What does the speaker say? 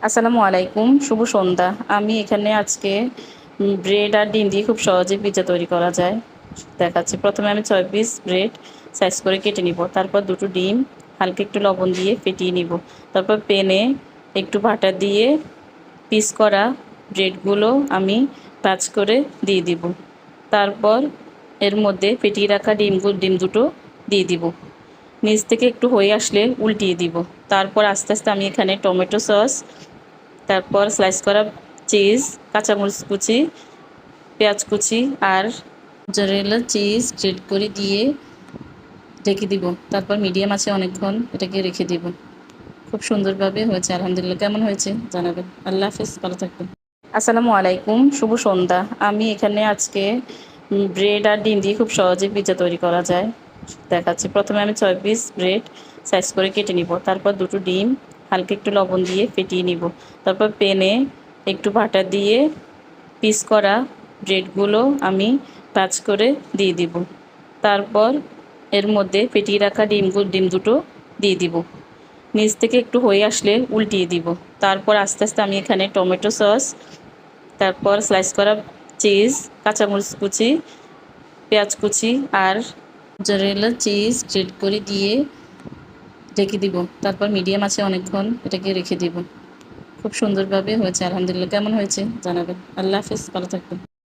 আসসালামু আলাইকুম, শুভ সন্ধ্যা। আমি এখানে আজকে ব্রেড আর ডিম দিয়ে খুব সহজে পিৎজা তৈরি করা যায় দেখাচ্ছি। প্রথমে আমি 6 পিস ব্রেড সাইজ করে কেটে নিব। তারপর দুটো ডিম হালকা একটু লবণ দিয়ে ফেটিয়ে নিব। তারপর প্যানে একটু বাটার দিয়ে পিস করা ব্রেডগুলো আমি ভাঁজ করে দিয়ে দিব। তারপর এর মধ্যে ফেটিয়ে রাখা ডিম দুটো দিয়ে দিব। নিচ থেকে একটু হয়ে আসলে উল্টিয়ে দিব। তারপর আস্তে আস্তে আমি এখানে টমেটো সস, তারপর স্লাইস করা চিজ, কাঁচামরিচ কুচি, পেঁয়াজ কুচি আর মোজারেলা চিজ গ্রেট করে দিয়ে ঢেকে দিব। তারপর মিডিয়াম আছে অনেকক্ষণ এটাকে রেখে দিব। খুব সুন্দরভাবে হয়েছে, আলহামদুলিল্লাহ। কেমন হয়েছে জানাবেন। আল্লাহ হাফেজ, ভালো থাকবেন। আসসালামু আলাইকুম, শুভ সন্ধ্যা। আমি এখানে আজকে ব্রেড আর ডিম দিয়ে খুব সহজে পিৎজা তৈরি করা যায় দেখাচ্ছি। প্রথমে আমি 6 পিস ব্রেড সাইজ করে কেটে নিব। তারপর দুটো ডিম হালকা একটু লবণ দিয়ে ফেটিয়ে নিব। তারপর প্যানে একটু বাটার দিয়ে পিস করা ব্রেডগুলো আমি ভাঁজ করে দিয়ে দিব। তারপর এর মধ্যে ফেটিয়ে রাখা ডিম দুটো দিয়ে দিব। নিচ থেকে একটু হয়ে আসলে উল্টিয়ে দিব। তারপর আস্তে আস্তে আমি এখানে টমেটো সস, তারপর স্লাইস করা চিজ, কাঁচামরিচ কুচি, পেঁয়াজ কুচি আর মোজারেলা চিজ গ্রেট করে দিয়ে ঢেকে দিব। তারপর মিডিয়াম আছে অনেকক্ষণ এটাকে রেখে দিব। খুব সুন্দরভাবে হয়েছে, আলহামদুলিল্লাহ। কেমন হয়েছে জানাবেন। আল্লাহ হাফেজ, ভালো থাকবেন।